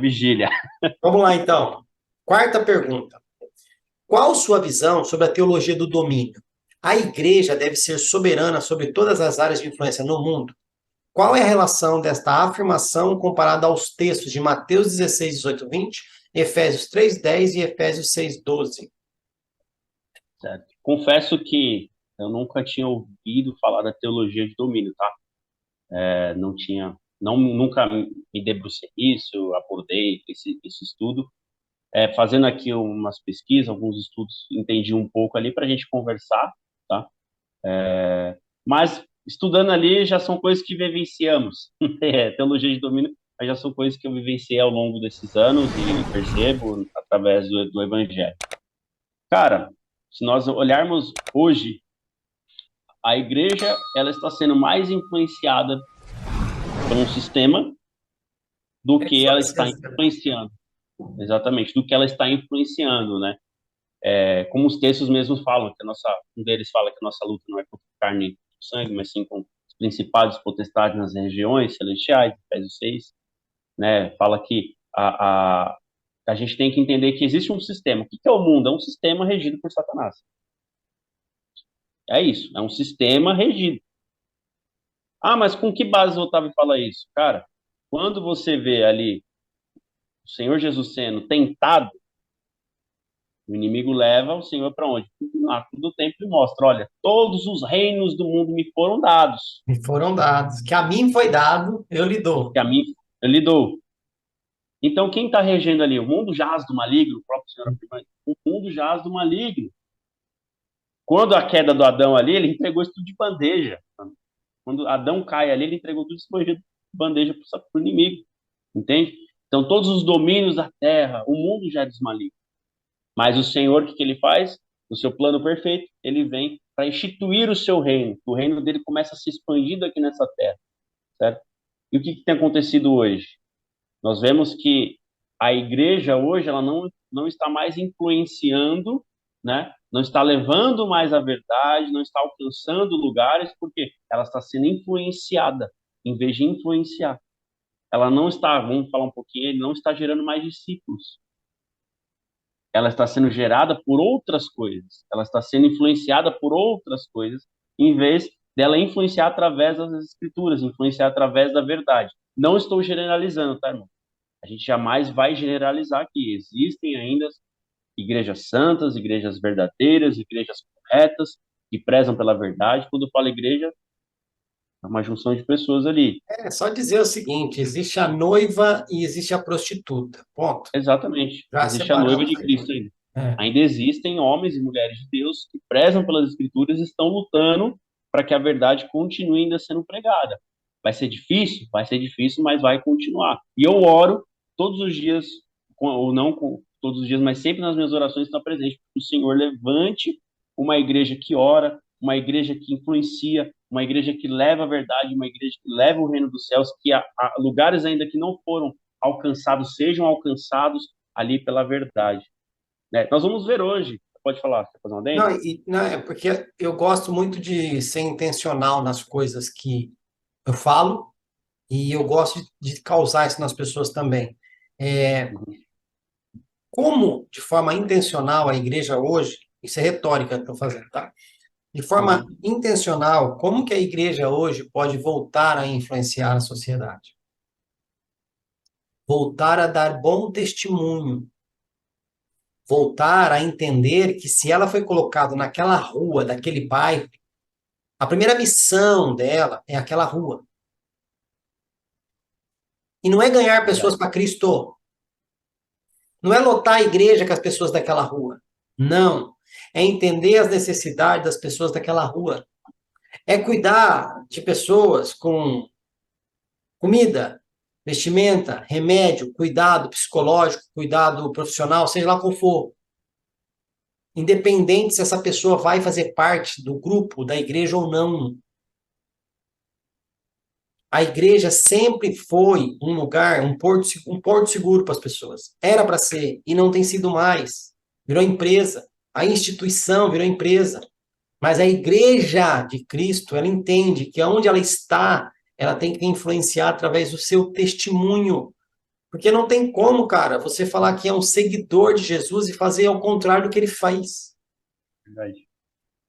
vigília. Vamos lá, então. Quarta pergunta. Qual sua visão sobre a teologia do domínio? A igreja deve ser soberana sobre todas as áreas de influência no mundo? Qual é a relação desta afirmação comparada aos textos de Mateus 16, 18, 20, Efésios 3, 10 e Efésios 6, 12? Certo? Confesso que eu nunca tinha ouvido falar da teologia de domínio, tá? Não tinha, não, nunca me debrucei nisso, abordei esse estudo. Fazendo aqui umas pesquisas, alguns estudos, entendi um pouco ali para a gente conversar, tá? Mas estudando ali já são coisas que vivenciamos. Teologia de domínio, mas já são coisas que eu vivenciei ao longo desses anos e percebo através do Evangelho. Cara, se nós olharmos hoje, a igreja ela está sendo mais influenciada por um sistema do que ela está influenciando, exatamente, do que ela está influenciando, né? Como os textos mesmos falam, um deles fala que a nossa luta não é contra carne e sangue, mas sim com os principados potestades nas regiões celestiais, Efésios 6, né? Fala que a gente tem que entender que existe um sistema. O que é o mundo? É um sistema regido por Satanás. É isso, é um sistema regido. Ah, mas com que base o Otávio fala isso? Cara, quando você vê ali o Senhor Jesus sendo tentado, o inimigo leva o Senhor para onde? No arco do templo e mostra, olha, todos os reinos do mundo me foram dados, Me foram dados. Que a mim foi dado, eu lhe dou. que a mim eu lhe dou. Então, quem está regendo ali? O mundo jaz do maligno, o próprio Senhor afirma, o mundo jaz do maligno. Quando a queda do Adão ali, ele entregou isso tudo de bandeja. Quando Adão cai ali, ele entregou tudo de bandeja para o inimigo, entende? Então, todos os domínios da terra, o mundo já é dos malignos. Mas o Senhor, o que ele faz? No seu plano perfeito, ele vem para instituir o seu reino. O reino dele começa a se expandir aqui nessa terra, certo? E o que tem acontecido hoje? Nós vemos que a igreja hoje ela não está mais influenciando, né? Não está levando mais a verdade, não está alcançando lugares, porque ela está sendo influenciada, em vez de influenciar. Ela não está, vamos falar um pouquinho, ele não está gerando mais discípulos. Ela está sendo gerada por outras coisas, ela está sendo influenciada por outras coisas, em vez dela influenciar através das escrituras, influenciar através da verdade. Não estou generalizando, tá, irmão? A gente jamais vai generalizar que existem ainda igrejas santas, igrejas verdadeiras, igrejas corretas, que prezam pela verdade. Quando eu falo igreja, é uma junção de pessoas ali. É só dizer o seguinte: existe a noiva e existe a prostituta. Ponto. Exatamente. Já Existe a noiva separamos de aí. Cristo ainda. É. Ainda existem homens e mulheres de Deus que prezam pelas escrituras e estão lutando para que a verdade continue ainda sendo pregada. Vai ser difícil, mas vai continuar. E eu oro todos os dias, ou não todos os dias, mas sempre nas minhas orações está presente, que o Senhor levante uma igreja que ora, uma igreja que influencia, uma igreja que leva a verdade, uma igreja que leva o reino dos céus, que a lugares ainda que não foram alcançados sejam alcançados ali pela verdade. Né? Nós vamos ver hoje. Pode falar, quer fazer um Não, adendo? não, é porque eu gosto muito de ser intencional nas coisas que eu falo e eu gosto de causar isso nas pessoas também. É, Uhum, como, de forma intencional, a igreja hoje, isso é retórica que eu estou fazendo, tá? De forma uhum. intencional, como que a igreja hoje pode voltar a influenciar a sociedade? Voltar a dar bom testemunho, voltar a entender que se ela foi colocada naquela rua, daquele bairro, a primeira missão dela é aquela rua. E não é ganhar pessoas Verdade. para Cristo. Não é lotar a igreja com as pessoas daquela rua. Não. É entender as necessidades das pessoas daquela rua. É cuidar de pessoas com comida, vestimenta, remédio, cuidado psicológico, cuidado profissional, seja lá qual for. Independente se essa pessoa vai fazer parte do grupo da igreja ou não. A igreja sempre foi um lugar, um porto seguro para as pessoas. Era para ser e não tem sido mais. Virou empresa. A instituição virou empresa. Mas a igreja de Cristo, ela entende que onde ela está, ela tem que influenciar através do seu testemunho. Porque não tem como, cara, você falar que é um seguidor de Jesus e fazer ao contrário do que ele faz. Verdade.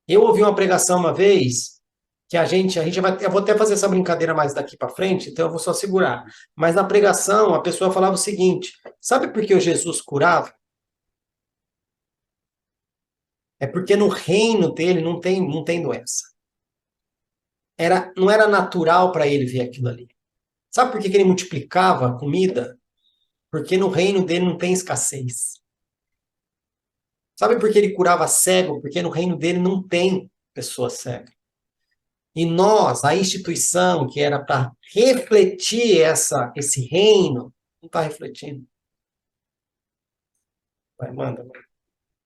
Eu ouvi uma pregação uma vez que a gente vai, eu vou até fazer essa brincadeira mais daqui para frente, então eu vou só segurar. Mas na pregação a pessoa falava o seguinte: sabe por que o Jesus curava? É porque no reino dele não tem doença. Não era natural para ele ver aquilo ali. Sabe por que que ele multiplicava a comida? Porque no reino dele não tem escassez. Sabe por que ele curava cego? Porque no reino dele não tem pessoa cega. E nós, a instituição que era para refletir esse reino, não está refletindo. Vai, manda.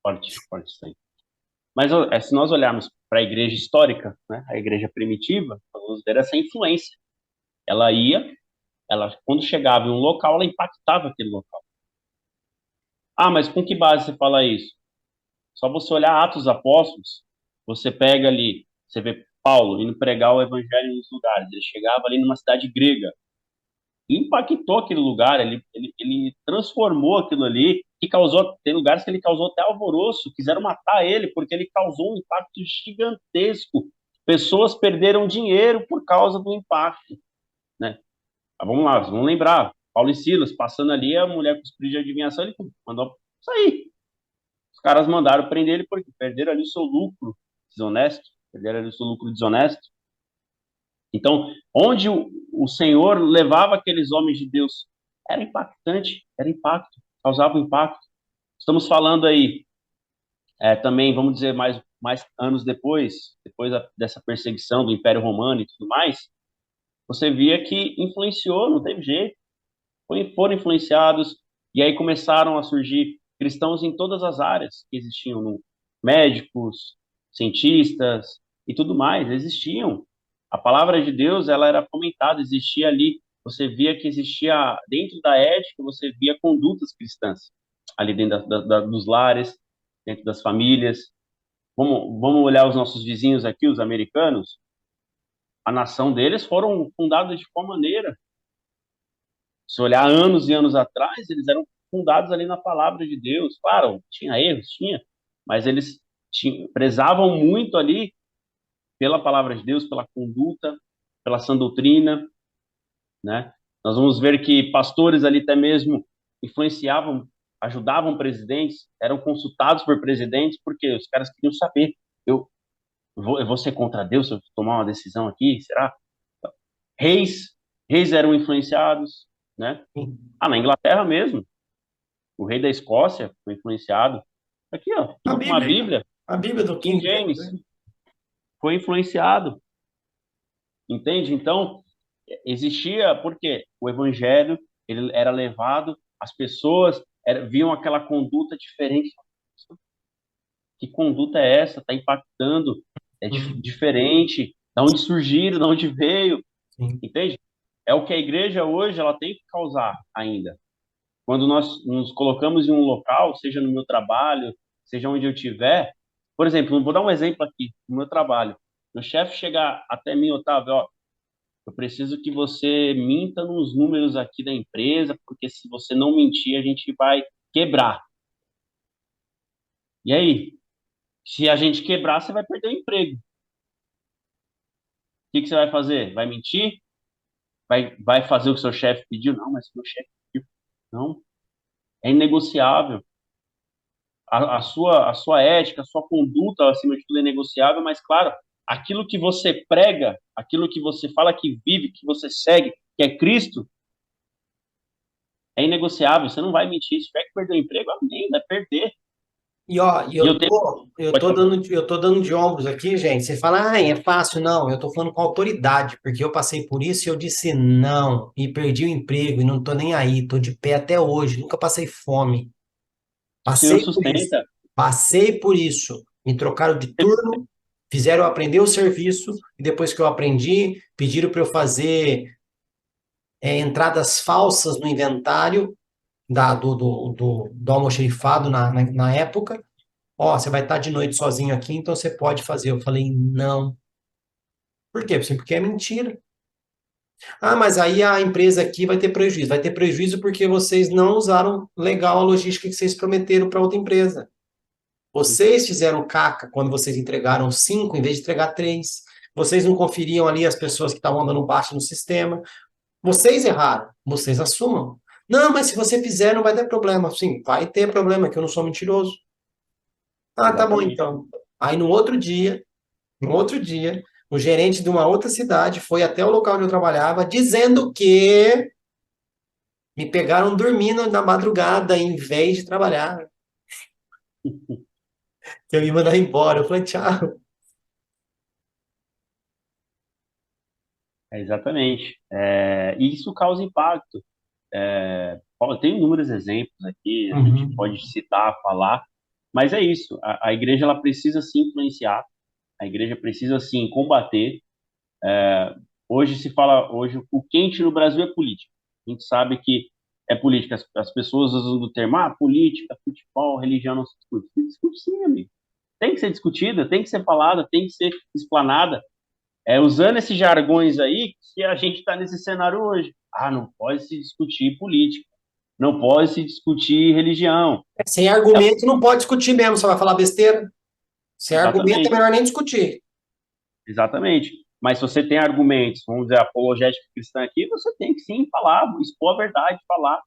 Forte, forte isso aí. Mas se nós olharmos para a igreja histórica, né, a igreja primitiva, nós vamos ver essa influência. Ela ia, ela quando chegava em um local, ela impactava aquele local. Ah, mas com que base você fala isso? Só você olhar Atos dos Apóstolos, você pega ali, você vê Paulo indo pregar o evangelho nos lugares. Ele chegava ali numa cidade grega, impactou aquele lugar, ele transformou aquilo ali, que causou, tem lugares que ele causou até alvoroço, quiseram matar ele, porque ele causou um impacto gigantesco. Pessoas perderam dinheiro por causa do impacto, né? Vamos lá, vamos lembrar, Paulo e Silas, passando ali, a mulher com os espírito de adivinhação, ele mandou sair. Os caras mandaram prender ele porque perderam ali o seu lucro desonesto, perderam ali o seu lucro desonesto. Então, onde o Senhor levava aqueles homens de Deus, era impactante, era impacto, causava impacto. Estamos falando aí, também, vamos dizer, mais anos depois dessa perseguição do Império Romano e tudo mais, você via que influenciou, não teve jeito, foram influenciados, e aí começaram a surgir cristãos em todas as áreas que existiam, médicos, cientistas e tudo mais, existiam. A palavra de Deus, ela era comentada, existia ali, você via que existia, dentro da ética, você via condutas cristãs, ali dentro dos lares, dentro das famílias. Vamos olhar os nossos vizinhos aqui, os americanos, a nação deles foram fundadas de qual maneira? Se olhar anos e anos atrás, eles eram fundados ali na palavra de Deus. Claro, tinha erros, tinha, mas eles prezavam muito ali pela palavra de Deus, pela conduta, pela sã doutrina, né? Nós vamos ver que pastores ali até mesmo influenciavam, ajudavam presidentes, eram consultados por presidentes, porque os caras queriam saber, eu eu vou ser contra Deus se eu tomar uma decisão aqui, será? Reis, reis eram influenciados, né? Ah, na Inglaterra mesmo, o rei da Escócia foi influenciado. Aqui, ó, A uma Bíblia, Bíblia, a Bíblia do King King James, James, né? foi influenciado, entende? Então, existia, porque o evangelho, ele era levado, as pessoas viam aquela conduta diferente. Que conduta é essa? Está impactando, é Uhum. diferente, da onde surgiram, da onde veio, Sim. entende? É o que a igreja hoje ela tem que causar ainda. Quando nós nos colocamos em um local, seja no meu trabalho, seja onde eu estiver, por exemplo, vou dar um exemplo aqui, no meu trabalho. Meu chefe chegar até mim, Otávio, ó, eu preciso que você minta nos números aqui da empresa, porque se você não mentir, a gente vai quebrar. E aí? Se a gente quebrar, você vai perder o emprego. O que que você vai fazer? Vai mentir? Vai fazer o que o seu chefe pediu? Não, mas o meu chefe pediu. Não, é inegociável. A sua ética, a sua conduta, acima de tudo, é negociável, mas, claro, aquilo que você prega, aquilo que você fala que vive, que você segue, que é Cristo, é inegociável. Você não vai mentir. Se tiver que perder o emprego, amém, vai perder. E ó, E eu tenho. eu Pode tô falar. dando de ombros aqui, gente. Você fala, ah, é fácil, não. Eu tô falando com autoridade, porque eu passei por isso e eu disse não, e perdi o emprego, e não tô nem aí, tô de pé até hoje, nunca passei fome. O Senhor Passei por isso. sustenta. Passei por isso. Me trocaram de turno, fizeram eu aprender o serviço, e depois que eu aprendi, pediram para eu fazer entradas falsas no inventário do almoxerifado na época. Ó, você vai estar de noite sozinho aqui, então você pode fazer. Eu falei, não. Por quê? Porque é mentira. Ah, mas aí a empresa aqui vai ter prejuízo. Vai ter prejuízo porque vocês não usaram legal a logística que vocês prometeram para outra empresa. Vocês fizeram caca quando vocês entregaram 5 em vez de entregar 3. Vocês não conferiam ali as pessoas que estavam andando baixo no sistema. Vocês erraram. Vocês assumam. Não, mas se você fizer, não vai ter problema. Sim, vai ter problema, que eu não sou mentiroso. Ah, tá bom Exatamente. então. Aí no outro dia, o gerente de uma outra cidade foi até o local onde eu trabalhava, dizendo que me pegaram dormindo na madrugada em vez de trabalhar, que eu ia mandar embora. Eu falei, tchau. Exatamente. E isso causa impacto. Tem inúmeros exemplos aqui, a gente pode Uhum. citar, falar, mas é isso. A igreja ela precisa se influenciar, a igreja precisa sim combater. Hoje se fala, hoje o quente no Brasil é política. A gente sabe que é política. As pessoas usam o termo, política, futebol, religião não se discute. Se discute sim, amigo. Tem que ser discutida, tem que ser falada, tem que ser explanada. Usando esses jargões aí que a gente está nesse cenário hoje. Não pode se discutir política, não pode se discutir religião. Sem argumento não pode discutir mesmo, só vai falar besteira. Sem argumento é Exatamente, melhor nem discutir. exatamente. Mas se você tem argumentos, vamos dizer, apologética cristã aqui, você tem que sim falar, expor a verdade, falar,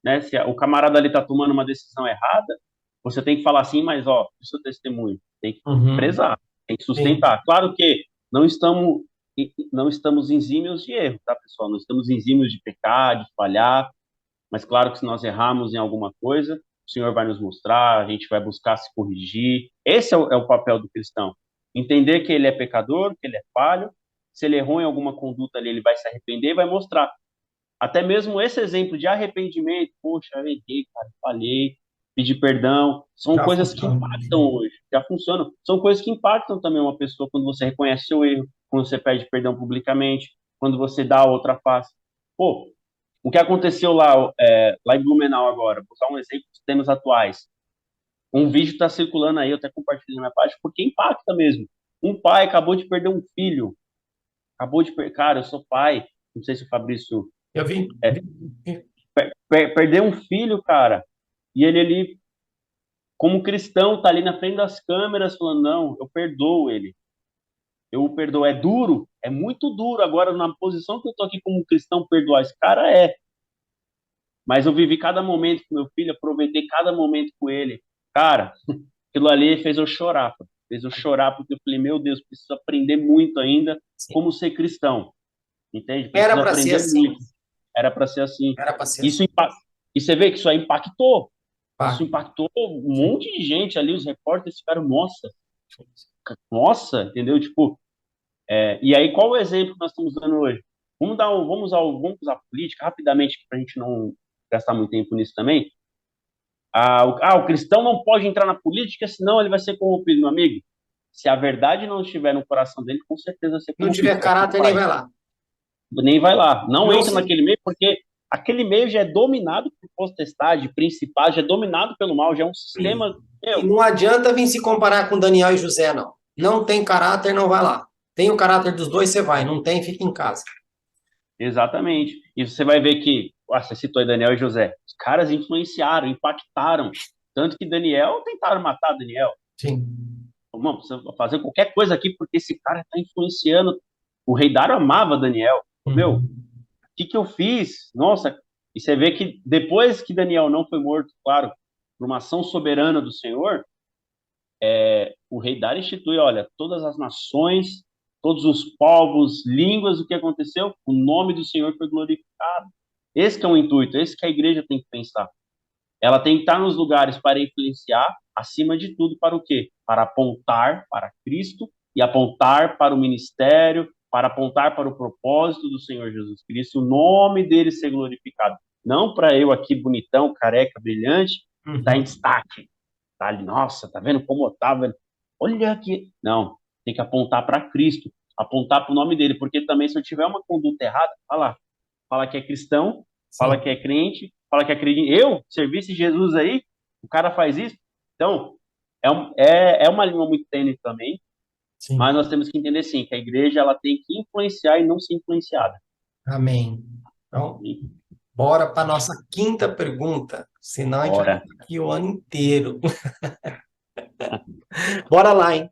né? Se o camarada ali está tomando uma decisão errada, você tem que falar assim, mas ó, o seu testemunho tem que Uhum. prezar, tem que Sim. sustentar. Claro que não estamos não estamos exímios de erro, tá, pessoal? Não estamos exímios de pecar, de falhar, mas claro que se nós errarmos em alguma coisa, o Senhor vai nos mostrar, a gente vai buscar se corrigir. Esse é o papel do cristão. Entender que ele é pecador, que ele é falho. Se ele errou em alguma conduta ali, ele vai se arrepender e vai mostrar. Até mesmo esse exemplo de arrependimento, poxa, eu errei, cara, falhei, pedi perdão, são Já coisas que funciona. impactam hoje, já funcionam. São coisas que impactam também uma pessoa quando você reconhece seu erro, quando você pede perdão publicamente, quando você dá a outra face. Pô, o que aconteceu lá em Blumenau agora, vou usar um exemplo dos temas atuais. Um vídeo está circulando aí, eu até compartilhei na minha página, porque impacta mesmo. Um pai acabou de perder um filho, acabou de perder. Cara, eu sou pai, não sei se o Fabrício Eu vi. é, perdeu um filho, cara, e ele ali, como cristão, tá ali na frente das câmeras falando: não, eu perdoo ele, eu o perdoo. É duro, é muito duro. Agora, na posição que eu tô aqui como cristão, perdoar esse cara mas eu vivi cada momento com meu filho, aproveitei cada momento com ele. Cara, aquilo ali fez eu chorar, pô. Fez eu chorar porque eu falei, meu Deus, preciso aprender muito ainda Sim. como ser cristão, entende? Era Preciso para ser aprender assim. muito. Era para ser assim. Era para ser Isso assim. e você vê que isso aí impactou. Isso Pá. impactou um Sim. monte de gente ali, os repórteres ficaram, nossa, nossa, entendeu? Tipo, e aí qual o exemplo que nós estamos dando hoje? Vamos usar a política rapidamente para a gente não gastar muito tempo nisso também. O cristão não pode entrar na política, senão ele vai ser corrompido, meu amigo. Se a verdade não estiver no coração dele, com certeza vai ser Não corrompido. tiver É o que caráter, nem faz. vai lá. Nem vai lá. Não Não entra se... naquele meio, porque aquele meio já é dominado por potestade, principado, já é dominado pelo mal, já é um Sim. sistema. E Meu, não adianta vir se comparar com Daniel e José, não. Não tem caráter, não vai lá. Tem o caráter dos dois, você vai. Não tem, fica em casa. exatamente. E você vai ver que, você citou aí Daniel e José, os caras influenciaram, impactaram. Tanto que Daniel tentaram matar Daniel. Sim. Vamos fazer qualquer coisa aqui, porque esse cara está influenciando. O rei Dário amava Daniel. Meu, o Uhum. que eu fiz? Nossa, e você vê que depois que Daniel não foi morto, claro, por uma ação soberana do Senhor, o rei Dário institui, olha, todas as nações, todos os povos, línguas, o que aconteceu? O nome do Senhor foi glorificado. Esse que é o intuito, esse que a igreja tem que pensar. Ela tem que estar nos lugares para influenciar, acima de tudo, para o quê? Para apontar para Cristo e apontar para o ministério, para apontar para o propósito do Senhor Jesus Cristo, o nome dele ser glorificado. Não para eu aqui, bonitão, careca, brilhante, estar em Uhum. destaque. Tá ali, nossa, tá vendo como eu tava? Olha aqui. Não, tem que apontar para Cristo, apontar para o nome dele, porque também se eu tiver uma conduta errada, fala que é cristão, fala Sim. que é crente, fala que acredita. Eu, serviço de Jesus aí, o cara faz isso. Então, é uma linha muito tênue também, mas Sim. nós temos que entender sim, que a igreja ela tem que influenciar e não ser influenciada. Amém. Então, bora para a nossa quinta pergunta, senão a gente vai Ora, ficar aqui o ano inteiro. Bora lá, hein?